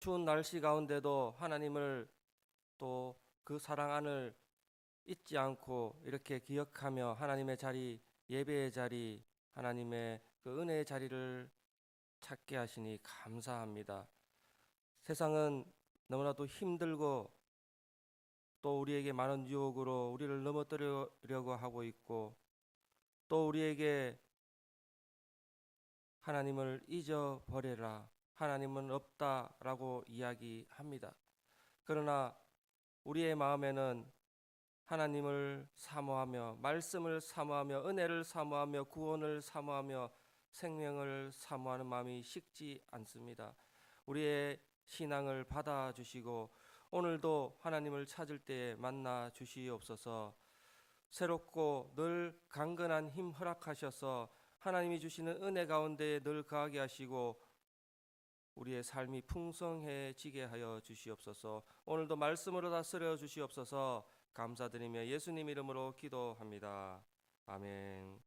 추운 날씨 가운데도 하나님을 또 그 사랑 안을 잊지 않고 이렇게 기억하며 하나님의 자리, 예배의 자리, 하나님의 그 은혜의 자리를 찾게 하시니 감사합니다. 세상은 너무나도 힘들고 또 우리에게 많은 유혹으로 우리를 넘어뜨리려고 하고 있고, 또 우리에게 하나님을 잊어버려라, 하나님은 없다라고 이야기합니다. 그러나 우리의 마음에는 하나님을 사모하며, 말씀을 사모하며, 은혜를 사모하며, 구원을 사모하며, 생명을 사모하는 마음이 식지 않습니다. 우리의 신앙을 받아주시고 오늘도 하나님을 찾을 때에 만나 주시옵소서. 새롭고 늘 강건한 힘 허락하셔서 하나님이 주시는 은혜 가운데 늘 거하게 하시고 우리의 삶이 풍성해지게 하여 주시옵소서. 오늘도 말씀으로 다스려 주시옵소서. 감사드리며 예수님 이름으로 기도합니다. 아멘.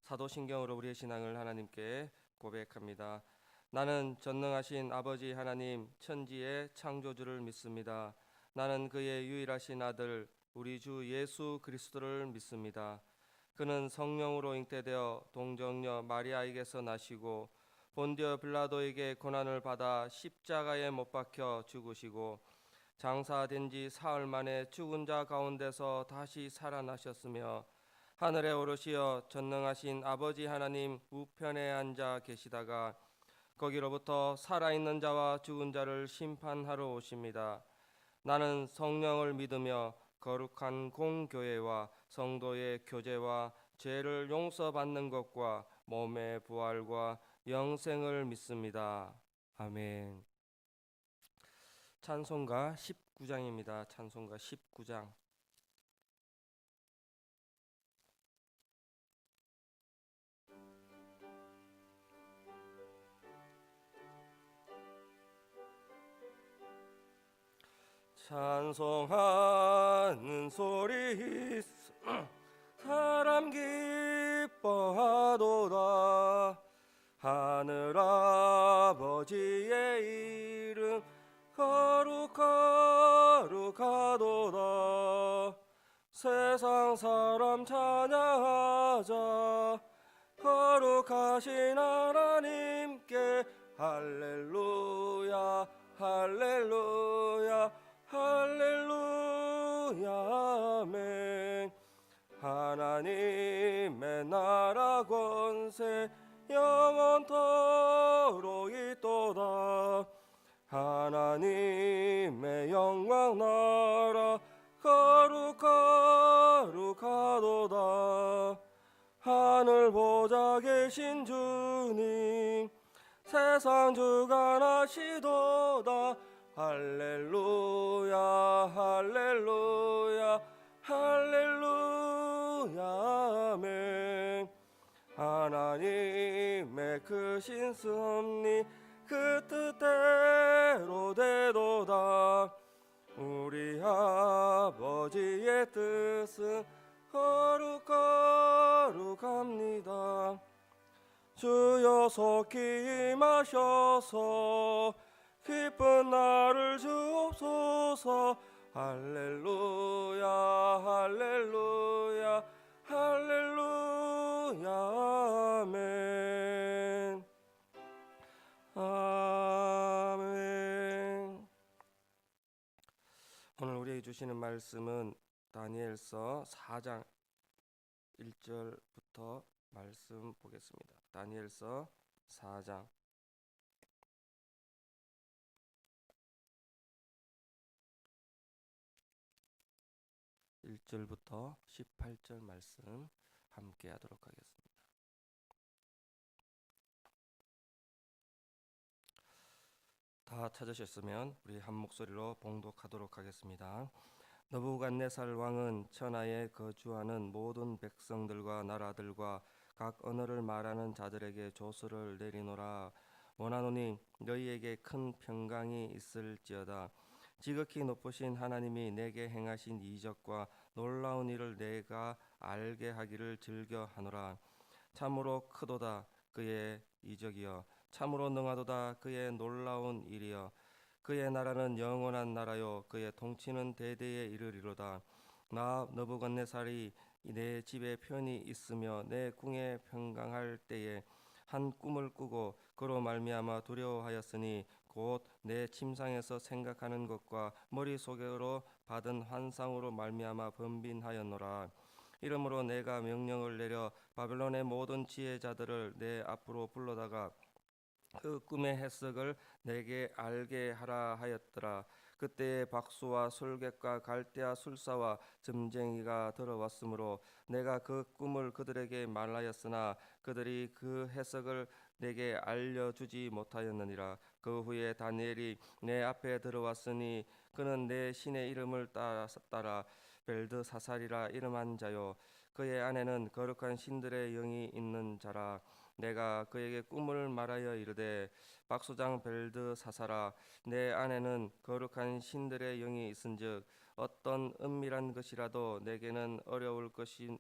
사도신경으로 우리의 신앙을 하나님께 고백합니다. 나는 전능하신 아버지 하나님, 천지의 창조주를 믿습니다. 나는 그의 유일하신 아들 우리 주 예수 그리스도를 믿습니다. 그는 성령으로 잉태되어 동정녀 마리아에게서 나시고 본디오 빌라도에게 고난을 받아 십자가에 못 박혀 죽으시고 장사된 지 사흘 만에 죽은 자 가운데서 다시 살아나셨으며 하늘에 오르시어 전능하신 아버지 하나님 우편에 앉아 계시다가 거기로부터 살아있는 자와 죽은 자를 심판하러 오십니다. 나는 성령을 믿으며 거룩한 공교회와 성도의 교제와 죄를 용서받는 것과 몸의 부활과 영생을 믿습니다. 아멘. 찬송가 19장입니다. 찬송가 19장. 찬송하는 소리 사람 기뻐하도다. 하늘 아버지의 이름 거룩하도다. 세상 사람 찬양하자. 거룩하신 하나님께 할렐루야 할렐루야 할렐루야 아멘. 하나님의 나라 권세 영원토록 있도다. 하나님의 영광 나라 거룩하도다. 하늘 보좌 계신 주님 세상 주관하시도다. 할렐루야 할렐루야 할렐루야 아멘. 하나님의 크신 섭리 그 뜻대로 되도다. 우리 아버지의 뜻은 거룩합니다. 주여 속히 임하셔서 기쁜 날을 주옵소서. 할렐루야 할렐루야 할렐루야 아멘. 아멘. 오늘 우리에게 주시는 말씀은 다니엘서 4장 1절부터 말씀 보겠습니다. 다니엘서 4장 1절부터 18절 말씀 함께 하도록 하겠습니다. 다 찾으셨으면 우리 한 목소리로 봉독하도록 하겠습니다. 느부갓네살 왕은 천하에 거주하는 모든 백성들과 나라들과 각 언어를 말하는 자들에게 조서를 내리노라. 원하노니 너희에게 큰 평강이 있을지어다. 지극히 높으신 하나님이 내게 행하신 이적과 놀라운 일을 내가 알게 하기를 즐겨하노라. 참으로 크도다 그의 이적이여 참으로 능하도다. 그의 놀라운 일이여. 그의 나라는 영원한 나라요 그의 통치는 대대에 이르리로다. 나 너부갓네살이 내 집에 편히 있으며 내 궁에 평강할 때에 한 꿈을 꾸고 그로 말미암아 두려워하였으니 곧 내 침상에서 생각하는 것과 머릿속으로 받은 환상으로 말미암아 번빈하였노라. 이러므로 내가 명령을 내려 바벨론의 모든 지혜자들을 내 앞으로 불러다가 그 꿈의 해석을 내게 알게 하라 하였더라. 그때에 박수와 술객과 갈대아 술사와 점쟁이가 들어왔으므로 내가 그 꿈을 그들에게 말하였으나 그들이 그 해석을 내게 알려주지 못하였느니라. 그 후에 다니엘이 내 앞에 들어왔으니 그는 내 신의 이름을 따라 벨드사살이라 이름한 자요 그의 안에는 거룩한 신들의 영이 있는 자라. 내가 그에게 꿈을 말하여 이르되 박수장 벨드사살아 내 안에는 거룩한 신들의 영이 있은즉 어떤 은밀한 것이라도 내게는 어려울 것이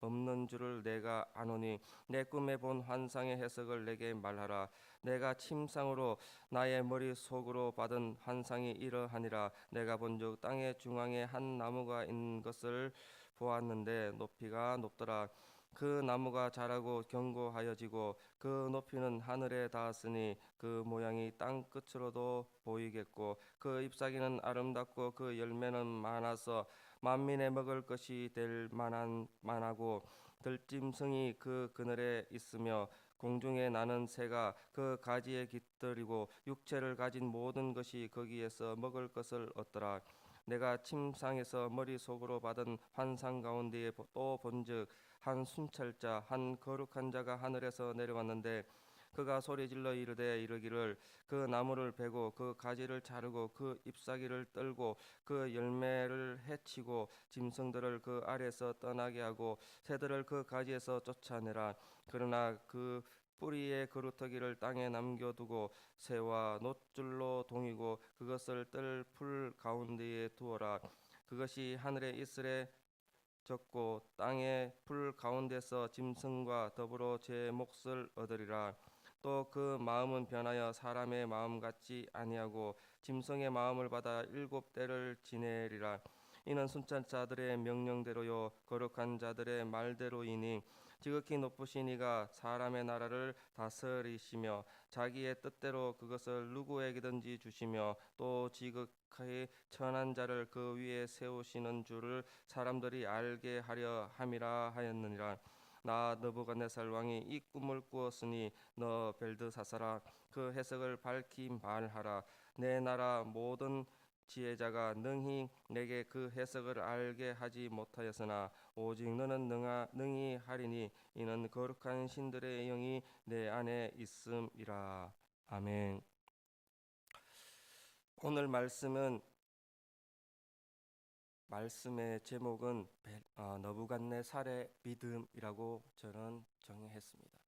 없는 줄을 내가 아노니 내 꿈에 본 환상의 해석을 내게 말하라. 내가 침상으로 나의 머릿속으로 받은 환상이 이러하니라. 내가 본즉 땅의 중앙에 한 나무가 있는 것을 보았는데 높이가 높더라. 그 나무가 자라고 견고하여지고 그 높이는 하늘에 닿았으니 그 모양이 땅 끝으로도 보이겠고 그 잎사귀는 아름답고 그 열매는 많아서 만민의 먹을 것이 될 만하고 들짐승이 그 그늘에 있으며 공중에 나는 새가 그 가지에 깃들이고 육체를 가진 모든 것이 거기에서 먹을 것을 얻더라. 내가 침상에서 머릿속으로 받은 환상 가운데에 또 본즉 한 순찰자 한 거룩한 자가 하늘에서 내려왔는데 그가 소리질러 이르기를 그 나무를 베고 그 가지를 자르고 그 잎사귀를 떨고 그 열매를 해치고 짐승들을 그 아래에서 떠나게 하고 새들을 그 가지에서 쫓아내라. 그러나 그 뿌리의 그루터기를 땅에 남겨두고 새와 놋줄로 동이고 그것을 뜰 풀 가운데에 두어라. 그것이 하늘에 이슬에 젖고 땅의 풀 가운데서 짐승과 더불어 제 몫을 얻으리라. 또 그 마음은 변하여 사람의 마음 같지 아니하고 짐승의 마음을 받아 7대를 지내리라. 이는 순찰자들의 명령대로요 거룩한 자들의 말대로이니 지극히 높으신 이가 사람의 나라를 다스리시며 자기의 뜻대로 그것을 누구에게든지 주시며 또 지극히 천한 자를 그 위에 세우시는 줄을 사람들이 알게 하려 함이라 하였느니라. 나 느부갓네살 왕이 이 꿈을 꾸었으니 너 벨드사살아 그 해석을 밝히 말하라. 내 나라 모든 지혜자가 능히 내게 그 해석을 알게 하지 못하였으나 오직 너는 능히 하리니 이는 거룩한 신들의 영이 내 안에 있음이라. 아멘. 오늘 말씀의 제목은 너부갓네살의 믿음이라고 저는 정했습니다.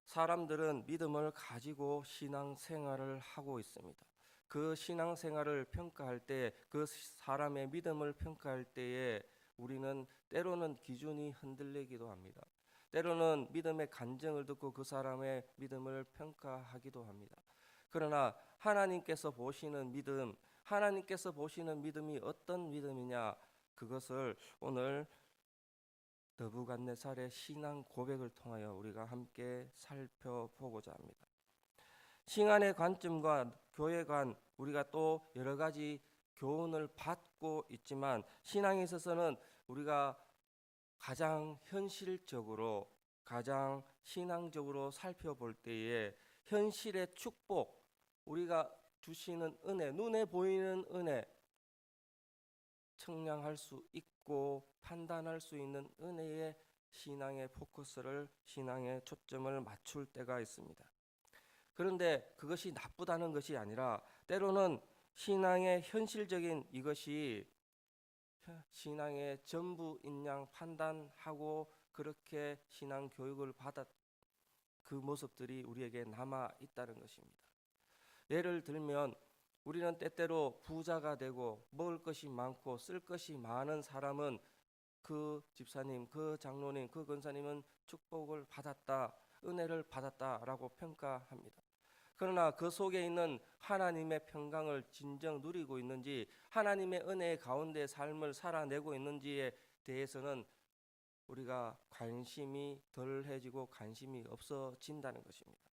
사람들은 믿음을 가지고 신앙생활을 하고 있습니다. 그 신앙생활을 평가할 때, 그 사람의 믿음을 평가할 때에 우리는 때로는 기준이 흔들리기도 합니다. 때로는 믿음의 간증을 듣고 그 사람의 믿음을 평가하기도 합니다. 그러나 하나님께서 보시는 믿음이 어떤 믿음이냐, 그것을 오늘 느부갓네살의 신앙 고백을 통하여 우리가 함께 살펴보고자 합니다. 신앙의 관점과 교회관 우리가 또 여러 가지 교훈을 받고 있지만 신앙에 있어서는 우리가 가장 현실적으로 가장 신앙적으로 살펴볼 때에 현실의 축복 우리가 주시는 은혜 눈에 보이는 은혜 청량할 수 있고 판단할 수 있는 은혜의 신앙의 포커스를 신앙의 초점을 맞출 때가 있습니다. 그런데 그것이 나쁘다는 것이 아니라 때로는 신앙의 현실적인 이것이 신앙의 전부인 양 판단하고 그렇게 신앙 교육을 받았 그 모습들이 우리에게 남아 있다는 것입니다. 예를 들면 우리는 때때로 부자가 되고 먹을 것이 많고 쓸 것이 많은 사람은 그 집사님, 그 장로님, 그 권사님은 축복을 받았다. 은혜를 받았다라고 평가합니다. 그러나 그 속에 있는 하나님의 평강을 진정 누리고 있는지, 하나님의 은혜 가운데 삶을 살아내고 있는지에 대해서는 우리가 관심이 덜해지고 관심이 없어진다는 것입니다.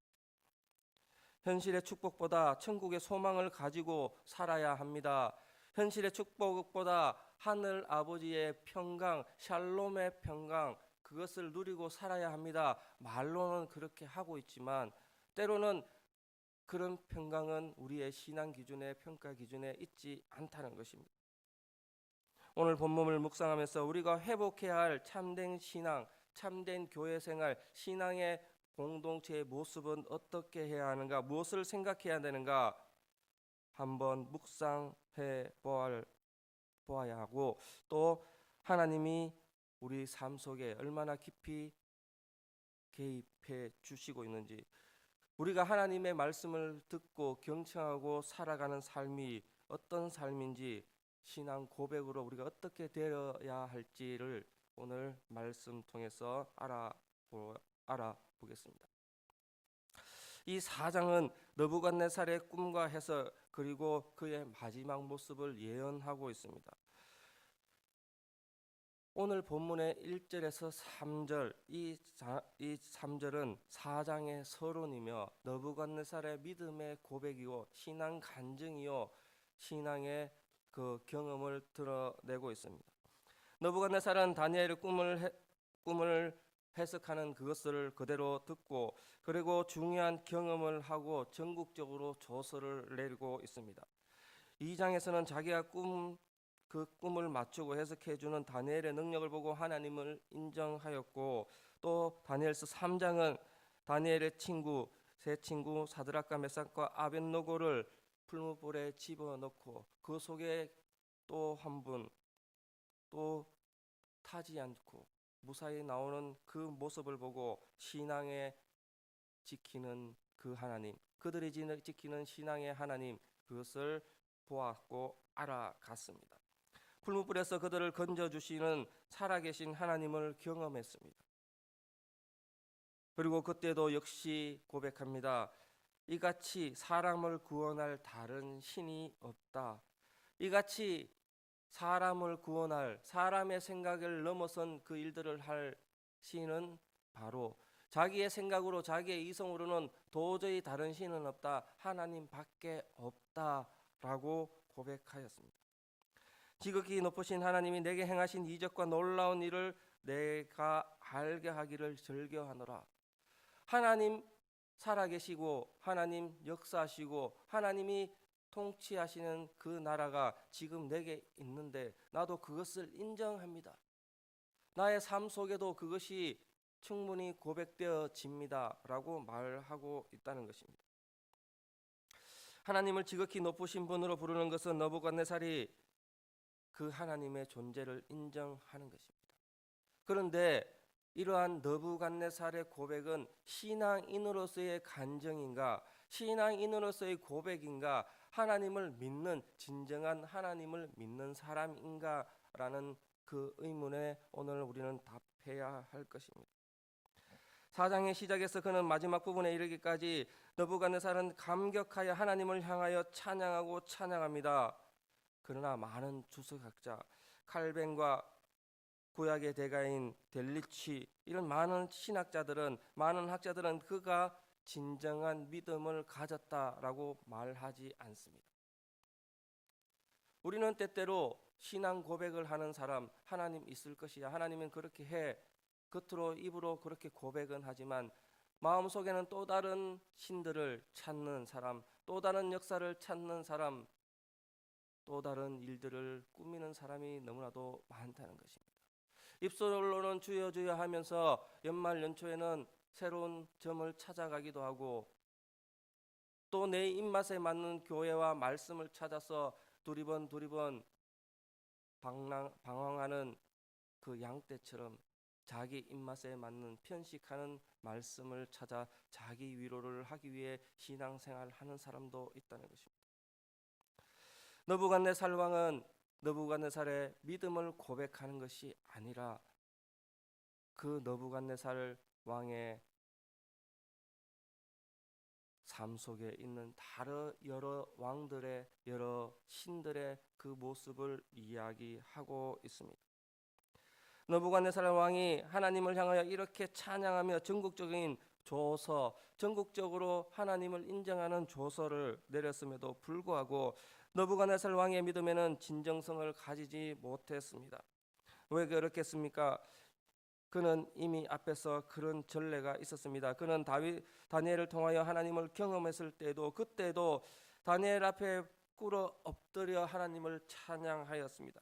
현실의 축복보다 천국의 소망을 가지고 살아야 합니다. 현실의 축복보다 하늘 아버지의 평강, 샬롬의 평강, 그것을 누리고 살아야 합니다. 말로는 그렇게 하고 있지만 때로는 그런 평강은 우리의 신앙 기준에, 평가 기준에 있지 않다는 것입니다. 오늘 본문을 묵상하면서 우리가 회복해야 할 참된 신앙, 참된 교회 생활, 신앙의 공동체의 모습은 어떻게 해야 하는가, 무엇을 생각해야 되는가 한번 묵상해 보아야 하고, 또 하나님이 우리 삶 속에 얼마나 깊이 개입해 주시고 있는지, 우리가 하나님의 말씀을 듣고 경청하고 살아가는 삶이 어떤 삶인지, 신앙 고백으로 우리가 어떻게 되어야 할지를 오늘 말씀 통해서 알아보겠습니다. 이 4장은 느부갓네살의 꿈과 해석, 그리고 그의 마지막 모습을 예언하고 있습니다. 오늘 본문의 1절에서 3절, 이 3절은 4장의 서론이며 느부갓네살의 믿음의 고백이요, 신앙 간증이요, 신앙의 그 경험을 드러내고 있습니다. 느부갓네살은 다니엘의 꿈을 해석하는 그것을 그대로 듣고, 그리고 중요한 경험을 하고 전국적으로 조서를 내리고 있습니다. 2장에서는 자기가 그 꿈을 맞추고 해석해주는 다니엘의 능력을 보고 하나님을 인정하였고, 또 다니엘서 3장은 다니엘의 세 친구 사드락과 메삭과 아벳노고를 풀무불에 집어넣고 그 속에 또 한 분, 또 타지 않고 무사히 나오는 그 모습을 보고 신앙에 지키는 그 하나님, 그들이 지키는 신앙의 하나님, 그것을 보았고 알아갔습니다. 풀무불에서 그들을 건져주시는 살아계신 하나님을 경험했습니다. 그리고 그때도 역시 고백합니다. 이같이 사람을 구원할 다른 신이 없다. 이같이 사람을 구원할, 사람의 생각을 넘어선 그 일들을 할 신은 바로 자기의 생각으로, 자기의 이성으로는 도저히 다른 신은 없다, 하나님밖에 없다라고 고백하였습니다. 지극히 높으신 하나님이 내게 행하신 이적과 놀라운 일을 내가 알게 하기를 즐겨하노라. 하나님 살아계시고 하나님 역사하시고 하나님이 통치하시는 그 나라가 지금 내게 있는데 나도 그것을 인정합니다. 나의 삶 속에도 그것이 충분히 고백되어집니다 라고 말하고 있다는 것입니다. 하나님을 지극히 높으신 분으로 부르는 것은 느부갓네살이 그 하나님의 존재를 인정하는 것입니다. 그런데 이러한 느부갓네살의 고백은 신앙인으로서의 간증인가, 신앙인으로서의 고백인가, 하나님을 믿는, 진정한 하나님을 믿는 사람인가라는 그 의문에 오늘 우리는 답해야 할 것입니다. 4장의 시작에서 그는 마지막 부분에 이르기까지 느부갓네살은 감격하여 하나님을 향하여 찬양하고 찬양합니다. 그러나 많은 주석학자, 칼뱅과 구약의 대가인 델리치, 이런 많은 신학자들은, 많은 학자들은 그가 진정한 믿음을 가졌다라고 말하지 않습니다. 우리는 때때로 신앙 고백을 하는 사람, 하나님 있을 것이야, 하나님은 그렇게 해, 겉으로 입으로 그렇게 고백은 하지만 마음속에는 또 다른 신들을 찾는 사람, 또 다른 역사를 찾는 사람, 또 다른 일들을 꾸미는 사람이 너무나도 많다는 것입니다. 입술로는 주여 주여 하면서 연말 연초에는 새로운 점을 찾아가기도 하고, 또 내 입맛에 맞는 교회와 말씀을 찾아서 두리번 방황하는 그 양떼처럼 자기 입맛에 맞는 편식하는 말씀을 찾아 자기 위로를 하기 위해 신앙생활을 하는 사람도 있다는 것입니다. 느부갓네살 왕은 느부갓네살의 믿음을 고백하는 것이 아니라 그 느부갓네살 왕의 삶 속에 있는 다른 여러 왕들의 여러 신들의 그 모습을 이야기하고 있습니다. 느부갓네살 왕이 하나님을 향하여 이렇게 찬양하며 전국적으로 하나님을 인정하는 조서를 내렸음에도 불구하고 느부갓네살 왕의 믿음에는 진정성을 가지지 못했습니다. 왜 그렇겠습니까? 그는 이미 앞에서 그런 전례가 있었습니다. 그는 다니엘을 통하여 하나님을 경험했을 때도 그때도 다니엘 앞에 꿇어 엎드려 하나님을 찬양하였습니다.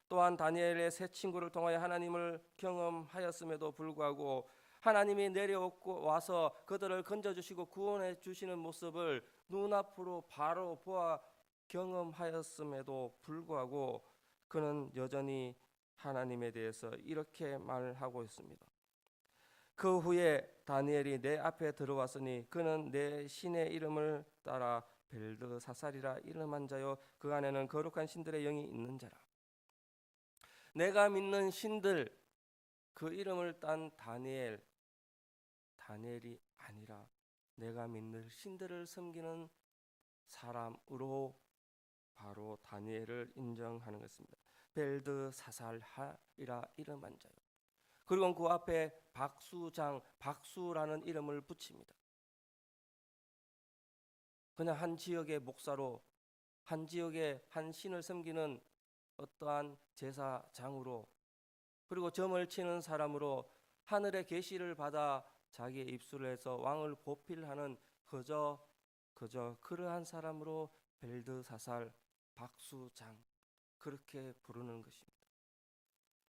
또한 다니엘의 세 친구를 통하여 하나님을 경험하였음에도 불구하고 하나님이 내려와서 그들을 건져주시고 구원해 주시는 모습을 눈앞으로 바로 보아 경험하였음에도 불구하고 그는 여전히 하나님에 대해서 이렇게 말하고 있습니다. 그 후에 다니엘이 내 앞에 들어왔으니 그는 내 신의 이름을 따라 벨드사살이라 이름한 자요 그 안에는 거룩한 신들의 영이 있는 자라. 내가 믿는 신들, 그 이름을 딴 다니엘이 아니라 내가 믿는 신들을 섬기는 사람으로 바로 다니엘을 인정하는 것입니다. 벨드사살이라 이름한 자요. 그리고 그 앞에 박수라는 이름을 붙입니다. 그냥 한 지역의 목사로, 한 지역의 한 신을 섬기는 어떠한 제사장으로, 그리고 점을 치는 사람으로 하늘의 계시를 받아 자기의 입술을 해서 왕을 보필하는 그저 그러한 사람으로 벨드사살, 박수장, 그렇게 부르는 것입니다.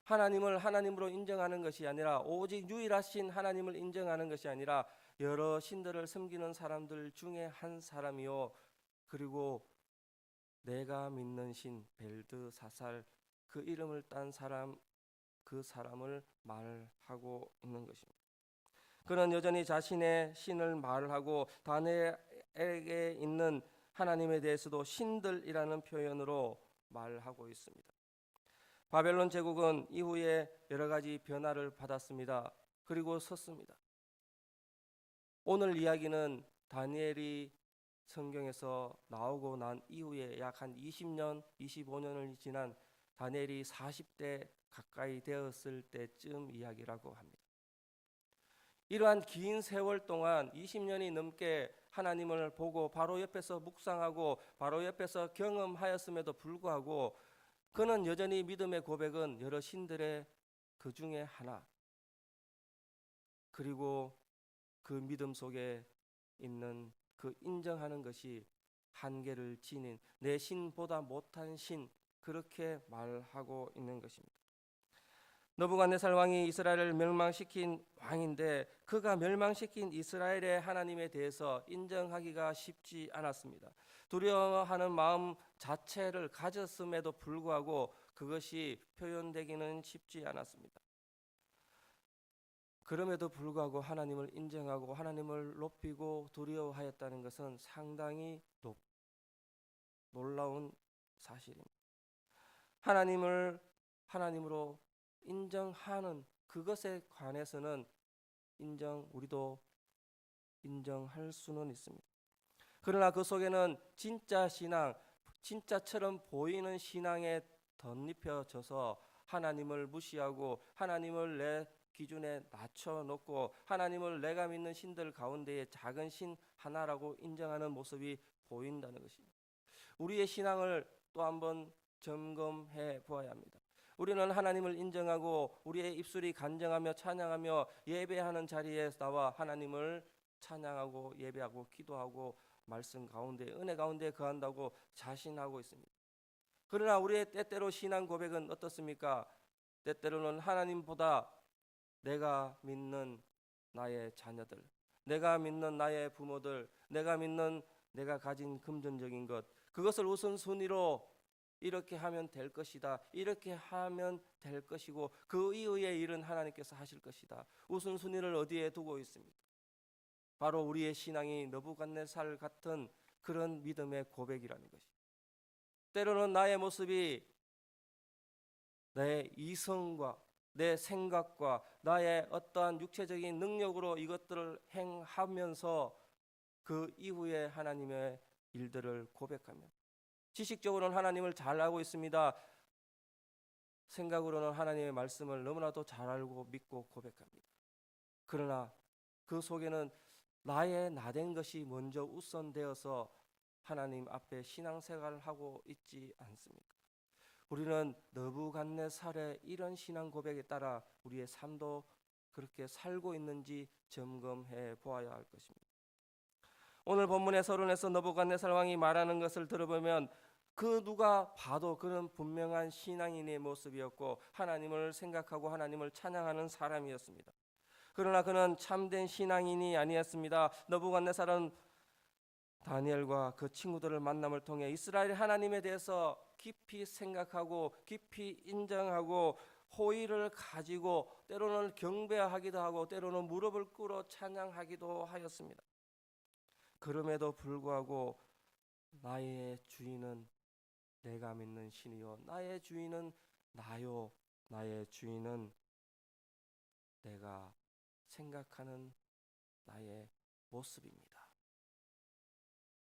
하나님을 하나님으로 인정하는 것이 아니라 오직 유일하신 하나님을 인정하는 것이 아니라 여러 신들을 섬기는 사람들 중에 한 사람이요, 그리고 내가 믿는 신 벨드사살, 그 이름을 딴 사람, 그 사람을 말하고 있는 것입니다. 그는 여전히 자신의 신을 말하고 다니엘에게 있는 하나님에 대해서도 신들이라는 표현으로 말하고 있습니다. 바벨론 제국은 이후에 여러 가지 변화를 받았습니다. 그리고 섰습니다. 오늘 이야기는 다니엘이 성경에서 나오고 난 이후에 약 한 20년, 25년을 지난 다니엘이 40대 가까이 되었을 때쯤 이야기라고 합니다. 이러한 긴 세월 동안 20년이 넘게 하나님을 보고 바로 옆에서 묵상하고 바로 옆에서 경험하였음에도 불구하고 그는 여전히 믿음의 고백은 여러 신들의 그 중에 하나, 그리고 그 믿음 속에 있는 그 인정하는 것이 한계를 지닌 내 신보다 못한 신, 그렇게 말하고 있는 것입니다. 느부갓네살 왕이 이스라엘을 멸망시킨 왕인데 그가 멸망시킨 이스라엘의 하나님에 대해서 인정하기가 쉽지 않았습니다. 두려워하는 마음 자체를 가졌음에도 불구하고 그것이 표현되기는 쉽지 않았습니다. 그럼에도 불구하고 하나님을 인정하고 하나님을 높이고 두려워하였다는 것은 상당히 놀라운 사실입니다. 하나님을 하나님으로 인정하는 그것에 관해서는 우리도 인정할 수는 있습니다. 그러나 그 속에는 진짜 신앙, 진짜처럼 보이는 신앙에 덧입혀져서 하나님을 무시하고 하나님을 내 기준에 낮춰놓고 하나님을 내가 믿는 신들 가운데에 작은 신 하나라고 인정하는 모습이 보인다는 것입니다. 우리의 신앙을 또 한번 점검해 보아야 합니다. 우리는 하나님을 인정하고 우리의 입술이 간증하며 찬양하며 예배하는 자리에 나와 하나님을 찬양하고 예배하고 기도하고 말씀 가운데 은혜 가운데 거한다고 자신하고 있습니다. 그러나 우리의 때때로 신앙 고백은 어떻습니까? 때때로는 하나님보다 내가 믿는 나의 자녀들, 내가 믿는 나의 부모들, 내가 가진 금전적인 것, 그것을 우선순위로 이렇게 하면 될 것이다, 이렇게 하면 될 것이고 그 이후의 일은 하나님께서 하실 것이다. 우선순위를 어디에 두고 있습니까? 바로 우리의 신앙이 느부갓네살 같은 그런 믿음의 고백이라는 것입니다. 때로는 나의 모습이 내 이성과 내 생각과 나의 어떠한 육체적인 능력으로 이것들을 행하면서 그 이후에 하나님의 일들을 고백하며 지식적으로는 하나님을 잘 알고 있습니다. 생각으로는 하나님의 말씀을 너무나도 잘 알고 믿고 고백합니다. 그러나 그 속에는 나의 나된 것이 먼저 우선되어서 하나님 앞에 신앙생활을 하고 있지 않습니까? 우리는 느부갓네살의 이런 신앙 고백에 따라 우리의 삶도 그렇게 살고 있는지 점검해 보아야 할 것입니다. 오늘 본문의 서론에서 느부갓네살 왕이 말하는 것을 들어보면 그 누가 봐도 그는 분명한 신앙인의 모습이었고 하나님을 생각하고 하나님을 찬양하는 사람이었습니다. 그러나 그는 참된 신앙인이 아니었습니다. 느부갓네살은 다니엘과 그 친구들을 만남을 통해 이스라엘 하나님에 대해서 깊이 생각하고 깊이 인정하고 호의를 가지고 때로는 경배하기도 하고 때로는 무릎을 꿇어 찬양하기도 하였습니다. 그럼에도 불구하고 나의 주인은 내가 믿는 신이요 나의 주인은 나요 나의 주인은 내가 생각하는 나의 모습입니다.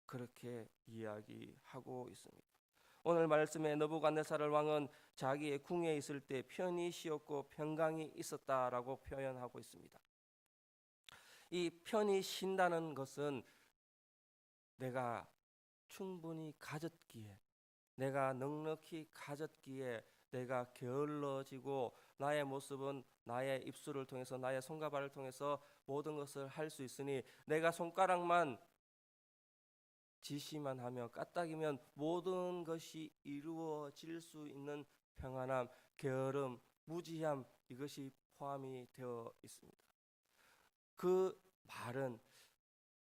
그렇게 이야기하고 있습니다. 오늘 말씀에 느부갓네살 왕은 자기의 궁에 있을 때 편히 쉬었고 평강이 있었다라고 표현하고 있습니다. 이 편히 쉰다는 것은 내가 충분히 가졌기에 내가 넉넉히 가졌기에 내가 게을러지고 나의 모습은 나의 입술을 통해서 나의 손과 발을 통해서 모든 것을 할 수 있으니 내가 손가락만 지시만 하며 까딱이면 모든 것이 이루어질 수 있는 평안함, 게으름, 무지함 이것이 포함이 되어 있습니다. 그 말은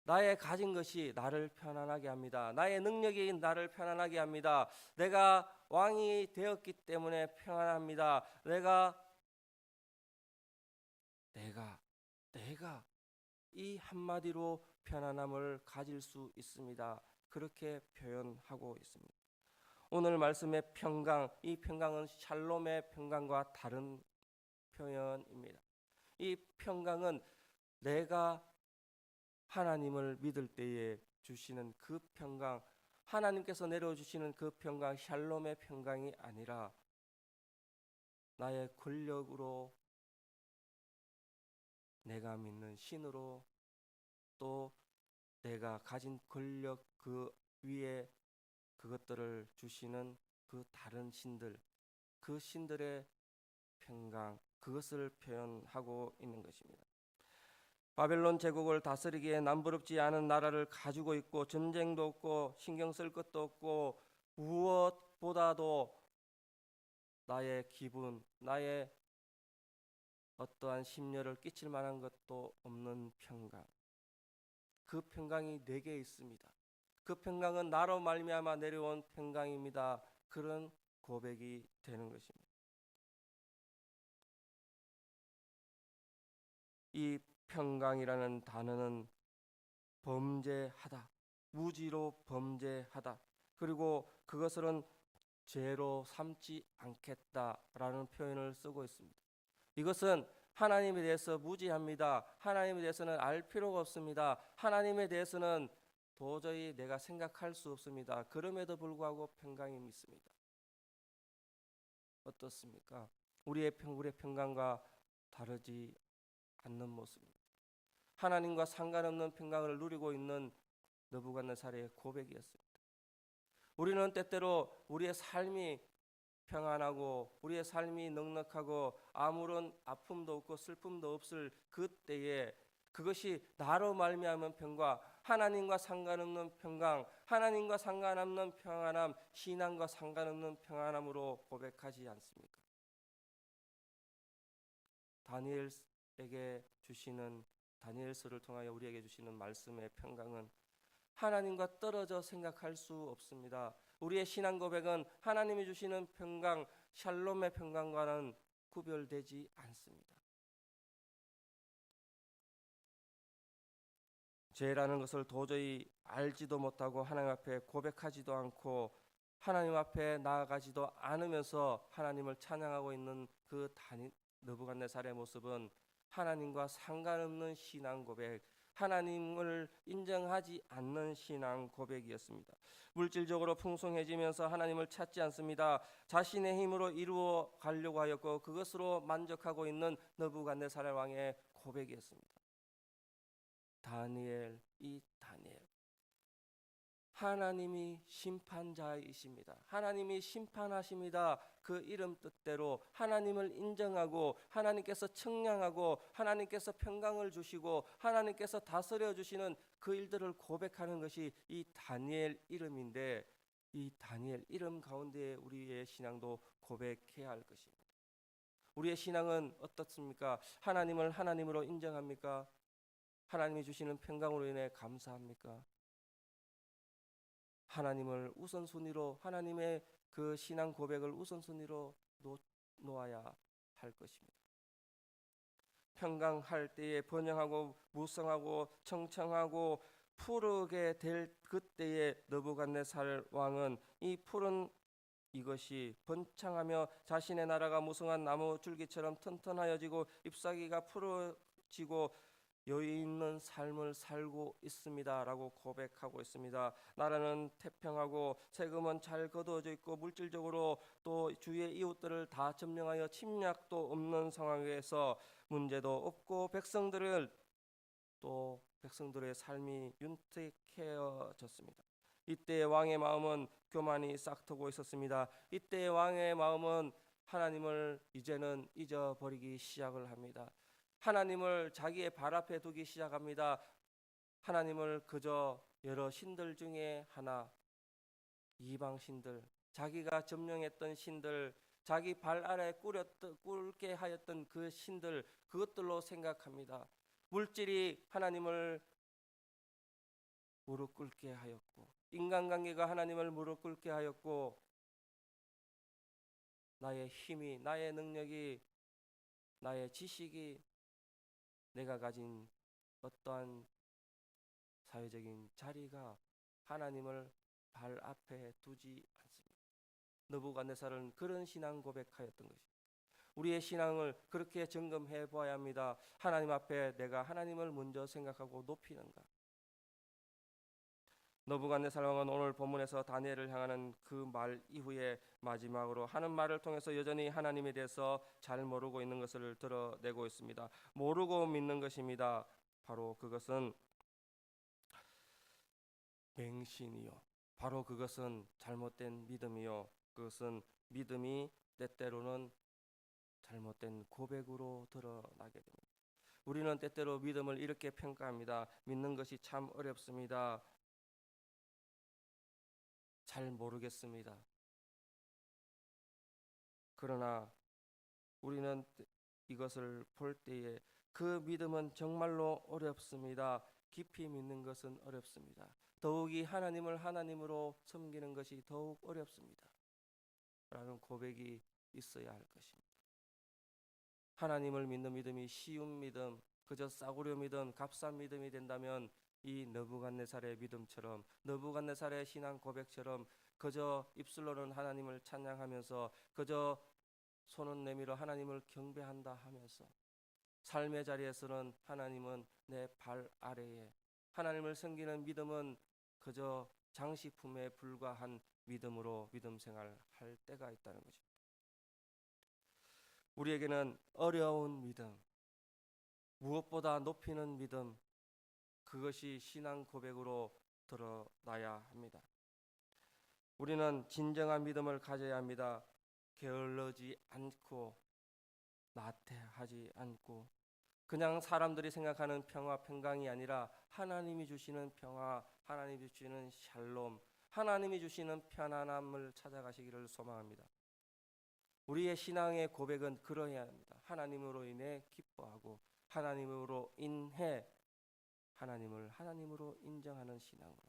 나의 가진 것이 나를 편안하게 합니다. 나의 능력이 나를 편안하게 합니다. 내가 왕이 되었기 때문에 평안합니다. 내가 이 한마디로 편안함을 가질 수 있습니다. 그렇게 표현하고 있습니다. 오늘 말씀의 평강, 이 평강은 샬롬의 평강과 다른 표현입니다. 이 평강은 내가 하나님을 믿을 때에 주시는 그 평강, 하나님께서 내려주시는 그 평강, 샬롬의 평강이 아니라 나의 권력으로 내가 믿는 신으로 또 내가 가진 권력 그 위에 그것들을 주시는 그 다른 신들, 그 신들의 평강, 그것을 표현하고 있는 것입니다. 바벨론 제국을 다스리기에 남부럽지 않은 나라를 가지고 있고 전쟁도 없고 신경 쓸 것도 없고 무엇보다도 나의 기분, 나의 어떠한 심려를 끼칠 만한 것도 없는 평강. 그 평강이 내게 있습니다. 그 평강은 나로 말미암아 내려온 평강입니다. 그런 고백이 되는 것입니다. 이 평강이라는 단어는 범죄하다, 무지로 범죄하다, 그리고 그것은 죄로 삼지 않겠다라는 표현을 쓰고 있습니다. 이것은 하나님에 대해서 무지합니다. 하나님에 대해서는 알 필요가 없습니다. 하나님에 대해서는 도저히 내가 생각할 수 없습니다. 그럼에도 불구하고 평강이 있습니다. 어떻습니까? 우리의 평강과 다르지 않는 모습입니다. 하나님과 상관없는 평강을 누리고 있는 느부갓네살의 고백이었습니다. 우리는 때때로 우리의 삶이 평안하고 우리의 삶이 넉넉하고 아무런 아픔도 없고 슬픔도 없을 그때에 그것이 나로 말미암은 평강, 하나님과 상관없는 평강, 하나님과 상관없는 평안함, 신앙과 상관없는 평안함으로 고백하지 않습니까? 다니엘에게 주시는 다니엘서를 통하여 우리에게 주시는 말씀의 평강은 하나님과 떨어져 생각할 수 없습니다. 우리의 신앙 고백은 하나님이 주시는 평강, 샬롬의 평강과는 구별되지 않습니다. 죄라는 것을 도저히 알지도 못하고 하나님 앞에 고백하지도 않고 하나님 앞에 나아가지도 않으면서 하나님을 찬양하고 있는 그 느부갓네살의 모습은 하나님과 상관없는 신앙 고백, 하나님을 인정하지 않는 신앙 고백이었습니다. 물질적으로 풍성해지면서 하나님을 찾지 않습니다. 자신의 힘으로 이루어 가려고 하였고 그것으로 만족하고 있는 느부갓네살 왕의 고백이었습니다. 다니엘, 이 다니엘, 하나님이 심판자이십니다. 하나님이 심판하십니다. 그 이름 뜻대로 하나님을 인정하고 하나님께서 청량하고 하나님께서 평강을 주시고 하나님께서 다스려 주시는 그 일들을 고백하는 것이 이 다니엘 이름인데, 이 다니엘 이름 가운데 우리의 신앙도 고백해야 할 것입니다. 우리의 신앙은 어떻습니까? 하나님을 하나님으로 인정합니까? 하나님이 주시는 평강으로 인해 감사합니까? 하나님을 우선순위로, 하나님의 그 신앙 고백을 우선순위로 놓아야 할 것입니다. 평강할 때에 번영하고 무성하고 청청하고 푸르게 될 그때에 느부갓네살 왕은 이 푸른 이것이 번창하며 자신의 나라가 무성한 나무 줄기처럼 튼튼하여지고 잎사귀가 푸르지고 여유 있는 삶을 살고 있습니다 라고 고백하고 있습니다. 나라는 태평하고 세금은 잘 거두어져 있고 물질적으로 또 주위의 이웃들을 다 점령하여 침략도 없는 상황에서 문제도 없고 백성들의 삶이 윤택해졌습니다. 이때 왕의 마음은 교만이 싹트고 있었습니다. 이때 왕의 마음은 하나님을 이제는 잊어버리기 시작을 합니다. 하나님을 자기의 발 앞에 두기 시작합니다. 하나님을 그저 여러 신들 중에 하나, 이방 신들, 자기가 점령했던 신들, 자기 발 아래 꿇게 하였던 그 신들, 그것들로 생각합니다. 물질이 하나님을 무릎 꿇게 하였고, 인간관계가 하나님을 무릎 꿇게 하였고, 나의 힘이, 나의 능력이, 나의 지식이, 내가 가진 어떠한 사회적인 자리가 하나님을 발 앞에 두지 않습니다. 느부갓네살은 그런 신앙 고백하였던 것입니다. 우리의 신앙을 그렇게 점검해 보아야 합니다. 하나님 앞에 내가 하나님을 먼저 생각하고 높이는가? 느부갓네살 왕은 오늘 본문에서 다니엘을 향하는 그 말 이후에 마지막으로 하는 말을 통해서 여전히 하나님에 대해서 잘 모르고 있는 것을 드러내고 있습니다. 모르고 믿는 것입니다. 바로 그것은 맹신이요, 바로 그것은 잘못된 믿음이요, 그것은 믿음이 때때로는 잘못된 고백으로 드러나게 됩니다. 우리는 때때로 믿음을 이렇게 평가합니다. 믿는 것이 참 어렵습니다. 잘 모르겠습니다. 그러나 우리는 이것을 볼 때에 그 믿음은 정말로 어렵습니다. 깊이 믿는 것은 어렵습니다. 더욱이 하나님을 하나님으로 섬기는 것이 더욱 어렵습니다 라는 고백이 있어야 할 것입니다. 하나님을 믿는 믿음이 쉬운 믿음, 그저 싸구려 믿음, 값싼 믿음이 된다면 이 느부갓네살의 믿음처럼, 느부갓네살의 신앙 고백처럼 그저 입술로는 하나님을 찬양하면서 그저 손은 내밀어 하나님을 경배한다 하면서 삶의 자리에서는 하나님은 내 발 아래에, 하나님을 섬기는 믿음은 그저 장식품에 불과한 믿음으로 믿음 생활할 때가 있다는 것입니다. 우리에게는 어려운 믿음, 무엇보다 높이는 믿음, 그것이 신앙 고백으로 드러나야 합니다. 우리는 진정한 믿음을 가져야 합니다. 게을르지 않고 나태하지 않고 그냥 사람들이 생각하는 평화, 평강이 아니라 하나님이 주시는 평화, 하나님이 주시는 샬롬, 하나님이 주시는 편안함을 찾아가시기를 소망합니다. 우리의 신앙의 고백은 그러해야 합니다. 하나님으로 인해 기뻐하고 하나님으로 인해 하나님을 하나님으로 인정하는 신앙으로,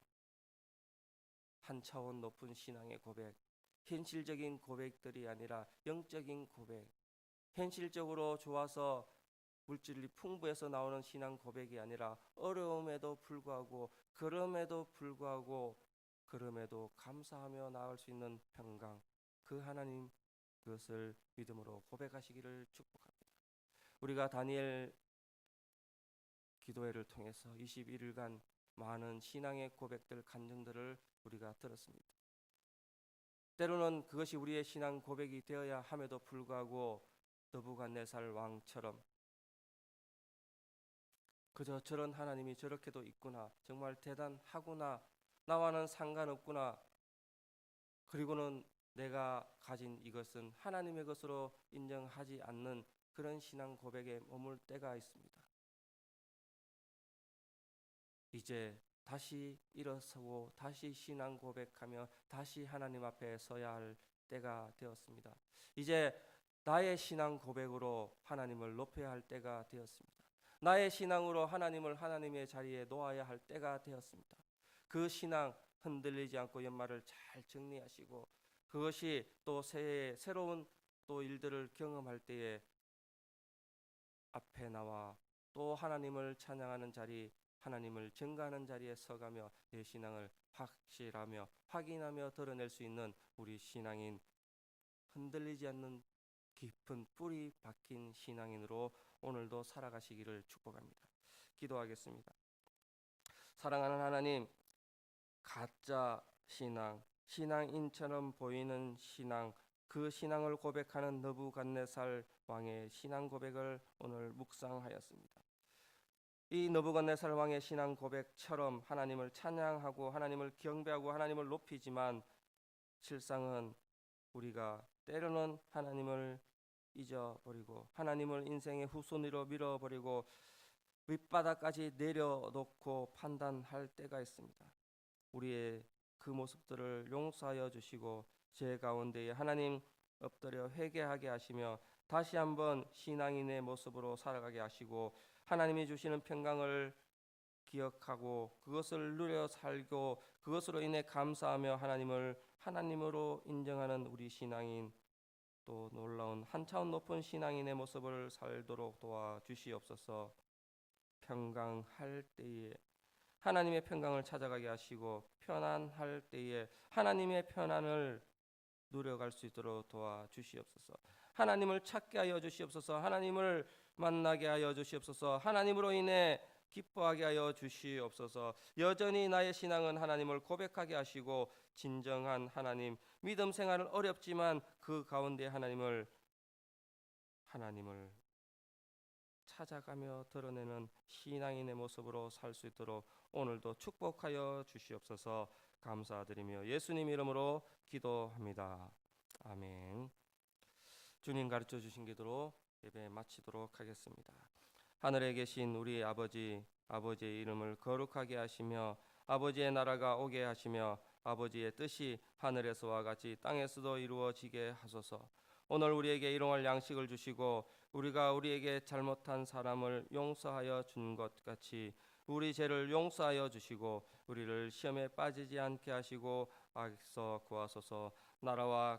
한 차원 높은 신앙의 고백, 현실적인 고백들이 아니라 영적인 고백, 현실적으로 좋아서 물질이 풍부해서 나오는 신앙 고백이 아니라 어려움에도 불구하고 그럼에도 감사하며 나아갈 수 있는 평강, 그 하나님, 그것을 믿음으로 고백하시기를 축복합니다. 우리가 다니엘 기도회를 통해서 21일간 많은 신앙의 고백들, 간증들을 우리가 들었습니다. 때로는 그것이 우리의 신앙 고백이 되어야 함에도 불구하고 느부갓네살 왕처럼 그저 저런 하나님이 저렇게도 있구나, 정말 대단하구나, 나와는 상관없구나, 그리고는 내가 가진 이것은 하나님의 것으로 인정하지 않는 그런 신앙 고백에 머물 때가 있습니다. 이제 다시 일어서고 다시 신앙 고백하며 다시 하나님 앞에 서야 할 때가 되었습니다. 이제 나의 신앙 고백으로 하나님을 높여야 할 때가 되었습니다. 나의 신앙으로 하나님을 하나님의 자리에 놓아야 할 때가 되었습니다. 그 신앙 흔들리지 않고 연말을 잘 정리하시고 그것이 또 새해에 새로운 또 일들을 경험할 때에 앞에 나와 또 하나님을 찬양하는 자리, 하나님을 증거하는 자리에 서가며 내 신앙을 확실하며 확인하며 드러낼 수 있는 우리 신앙인, 흔들리지 않는 깊은 뿌리 박힌 신앙인으로 오늘도 살아가시기를 축복합니다. 기도하겠습니다. 사랑하는 하나님, 가짜 신앙, 신앙인처럼 보이는 신앙, 그 신앙을 고백하는 느부갓네살 왕의 신앙 고백을 오늘 묵상하였습니다. 이 느부갓네살 왕의 신앙 고백처럼 하나님을 찬양하고 하나님을 경배하고 하나님을 높이지만 실상은 우리가 때로는 하나님을 잊어버리고 하나님을 인생의 후순위로 밀어버리고 밑바닥까지 내려놓고 판단할 때가 있습니다. 우리의 그 모습들을 용서하여 주시고 제 가운데에 하나님 엎드려 회개하게 하시며 다시 한번 신앙인의 모습으로 살아가게 하시고 하나님이 주시는 평강을 기억하고 그것을 누려 살고 그것으로 인해 감사하며 하나님을 하나님으로 인정하는 우리 신앙인, 또 놀라운 한 차원 높은 신앙인의 모습을 살도록 도와주시옵소서. 평강할 때에 하나님의 평강을 찾아가게 하시고 편안할 때에 하나님의 편안을 누려갈 수 있도록 도와주시옵소서. 하나님을 찾게 하여 주시옵소서. 하나님을 만나게 하여 주시옵소서. 하나님으로 인해 기뻐하게 하여 주시옵소서. 여전히 나의 신앙은 하나님을 고백하게 하시고 진정한 하나님, 믿음 생활은 어렵지만 그 가운데 하나님을 찾아가며 드러내는 신앙인의 모습으로 살 수 있도록 오늘도 축복하여 주시옵소서. 감사드리며 예수님 이름으로 기도합니다. 아멘. 주님 가르쳐 주신 기도로 예배 마치도록 하겠습니다. 하늘에 계신 우리 아버지, 아버지의 이름을 거룩하게 하시며 아버지의 나라가 오게 하시며 아버지의 뜻이 하늘에서와 같이 땅에서도 이루어지게 하소서. 오늘 우리에게 일용할 양식을 주시고 우리가 우리에게 잘못한 사람을 용서하여 준 것 같이 우리 죄를 용서하여 주시고 우리를 시험에 빠지지 않게 하시고 악에서 구하소서. 나라와